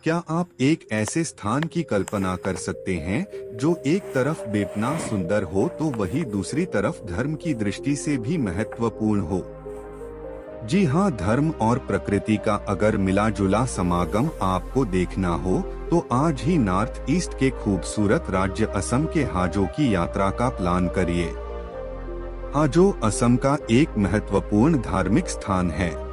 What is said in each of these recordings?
क्या आप एक ऐसे स्थान की कल्पना कर सकते हैं जो एक तरफ बेपनाह सुंदर हो तो वही दूसरी तरफ धर्म की दृष्टि से भी महत्वपूर्ण हो? जी हाँ, धर्म और प्रकृति का अगर मिला जुला समागम आपको देखना हो तो आज ही नॉर्थ ईस्ट के खूबसूरत राज्य असम के हाजो की यात्रा का प्लान करिए। हाजो असम का एक महत्वपूर्ण धार्मिक स्थान है।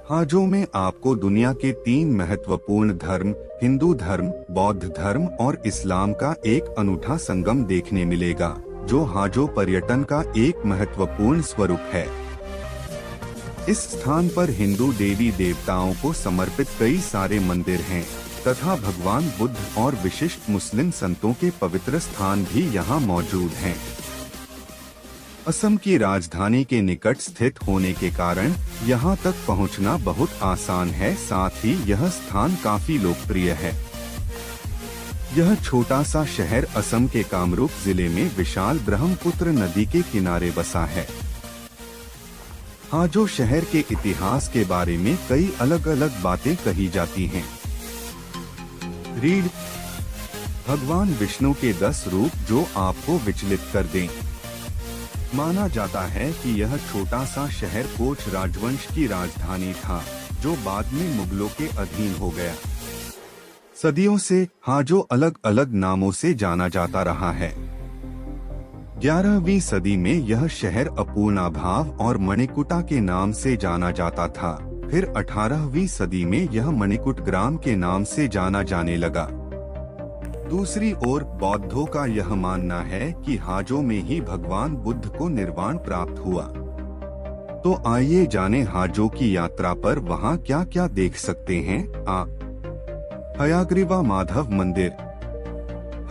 हाजो में आपको दुनिया के 3 महत्वपूर्ण धर्म हिंदू धर्म, बौद्ध धर्म और इस्लाम का एक अनूठा संगम देखने मिलेगा, जो हाजो पर्यटन का एक महत्वपूर्ण स्वरूप है। इस स्थान पर हिंदू देवी देवताओं को समर्पित कई सारे मंदिर हैं, तथा भगवान बुद्ध और विशिष्ट मुस्लिम संतों के पवित्र स्थान भी यहाँ मौजूद हैं। असम की राजधानी के निकट स्थित होने के कारण यहाँ तक पहुँचना बहुत आसान है, साथ ही यह स्थान काफी लोकप्रिय है। यह छोटा सा शहर असम के कामरूप जिले में विशाल ब्रह्मपुत्र नदी के किनारे बसा है। हाजो शहर के इतिहास के बारे में कई अलग अलग बातें कही जाती हैं। रीड भगवान विष्णु के 10 रूप जो आपको विचलित कर दें। माना जाता है कि यह छोटा सा शहर कोच राजवंश की राजधानी था, जो बाद में मुगलों के अधीन हो गया। सदियों से हाजो अलग अलग नामों से जाना जाता रहा है। 11वीं सदी में यह शहर अपूर्णाभाव और मणिकुटा के नाम से जाना जाता था। फिर 18वीं सदी में यह मणिकुट ग्राम के नाम से जाना जाने लगा। दूसरी ओर बौद्धों का यह मानना है कि हाजो में ही भगवान बुद्ध को निर्वाण प्राप्त हुआ। तो आइए जाने हाजो की यात्रा पर वहाँ क्या क्या देख सकते हैं। हयाग्रीवा माधव मंदिर।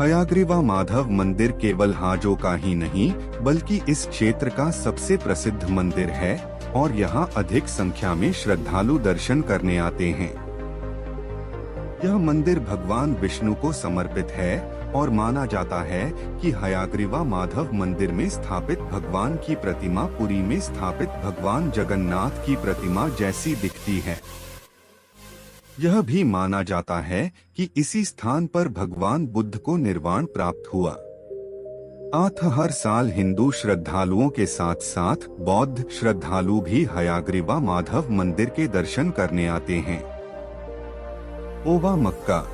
हयाग्रीवा माधव मंदिर केवल हाजो का ही नहीं बल्कि इस क्षेत्र का सबसे प्रसिद्ध मंदिर है और यहाँ अधिक संख्या में श्रद्धालु दर्शन करने आते हैं। यह मंदिर भगवान विष्णु को समर्पित है और माना जाता है कि हयाग्रीवा माधव मंदिर में स्थापित भगवान की प्रतिमा पुरी में स्थापित भगवान जगन्नाथ की प्रतिमा जैसी दिखती है। यह भी माना जाता है कि इसी स्थान पर भगवान बुद्ध को निर्वाण प्राप्त हुआ। हर साल हिंदू श्रद्धालुओं के साथ साथ बौद्ध श्रद्धालु भी हयाग्रीवा माधव मंदिर के दर्शन करने आते हैं। ओवा मक्का।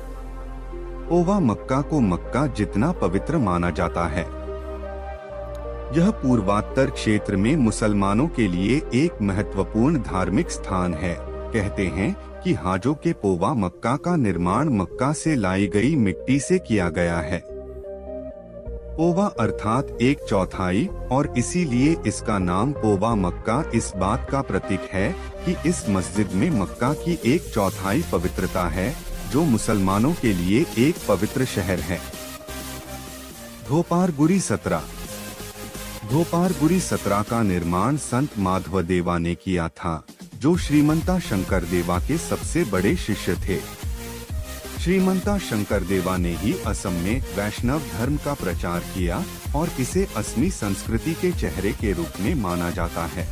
ओवा मक्का को मक्का जितना पवित्र माना जाता है। यह पूर्वोत्तर क्षेत्र में मुसलमानों के लिए एक महत्वपूर्ण धार्मिक स्थान है। कहते हैं कि हाजो के पोवा मक्का का निर्माण मक्का से लाई गई मिट्टी से किया गया है। पोवा अर्थात 1/4 और इसीलिए इसका नाम पोवा मक्का इस बात का प्रतीक है कि इस मस्जिद में मक्का की 1/4 पवित्रता है, जो मुसलमानों के लिए एक पवित्र शहर है। धोपारगुरी सतरा। धोपारगुरी सतरा का निर्माण संत माधवदेवा ने किया था, जो श्रीमंता शंकरदेवा के सबसे बड़े शिष्य थे। श्रीमंता शंकरदेवा ने ही असम में वैष्णव धर्म का प्रचार किया और इसे असमी संस्कृति के चेहरे के रूप में माना जाता है।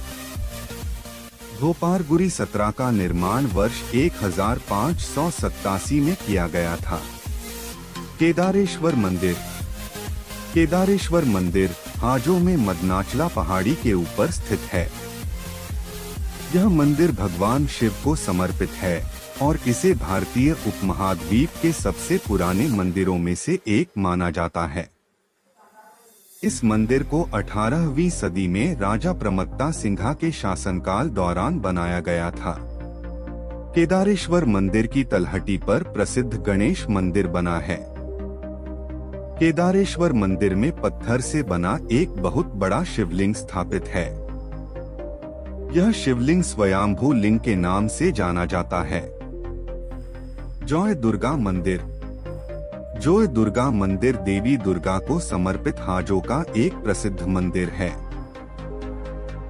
धोपारगुरी सतरा का निर्माण वर्ष 1587 में किया गया था। केदारेश्वर मंदिर। केदारेश्वर मंदिर हाजो में मदनाचला पहाड़ी के ऊपर स्थित है। यह मंदिर भगवान शिव को समर्पित है और इसे भारतीय उपमहाद्वीप के सबसे पुराने मंदिरों में से एक माना जाता है। इस मंदिर को 18वीं सदी में राजा प्रमत्ता सिंघा के शासनकाल दौरान बनाया गया था। केदारेश्वर मंदिर की तलहटी पर प्रसिद्ध गणेश मंदिर बना है। केदारेश्वर मंदिर में पत्थर से बना एक बहुत बड़ा शिवलिंग स्थापित है। यह शिवलिंग स्वयंभू लिंग के नाम से जाना जाता है। जय दुर्गा मंदिर। जय दुर्गा मंदिर देवी दुर्गा को समर्पित हाजो का एक प्रसिद्ध मंदिर है।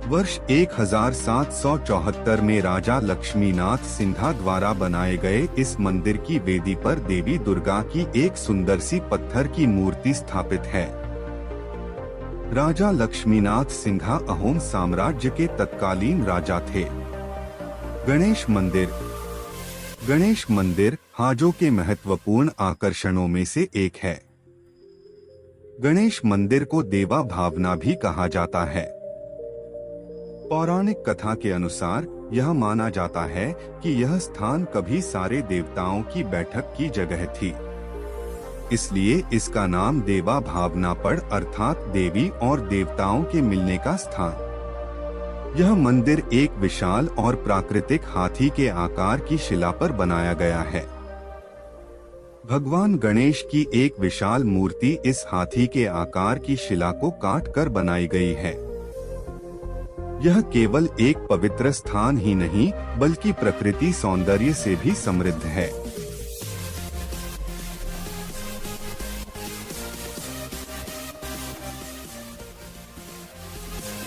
वर्ष 1774 में राजा लक्ष्मीनाथ सिंघा द्वारा बनाए गए इस मंदिर की वेदी पर देवी दुर्गा की एक सुंदर सी पत्थर की मूर्ति स्थापित है। राजा लक्ष्मीनाथ सिंघा अहोम साम्राज्य के तत्कालीन राजा थे। गणेश मंदिर। गणेश मंदिर हाजो के महत्वपूर्ण आकर्षणों में से एक है। गणेश मंदिर को देवा भावना भी कहा जाता है। पौराणिक कथा के अनुसार यह माना जाता है कि यह स्थान कभी सारे देवताओं की बैठक की जगह थी, इसलिए इसका नाम देवा भावना पड़ अर्थात देवी और देवताओं के मिलने का स्थान। यह मंदिर एक विशाल और प्राकृतिक हाथी के आकार की शिला पर बनाया गया है। भगवान गणेश की एक विशाल मूर्ति इस हाथी के आकार की शिला को काट कर बनाई गई है। यह केवल एक पवित्र स्थान ही नहीं बल्कि प्रकृति सौंदर्य से भी समृद्ध है।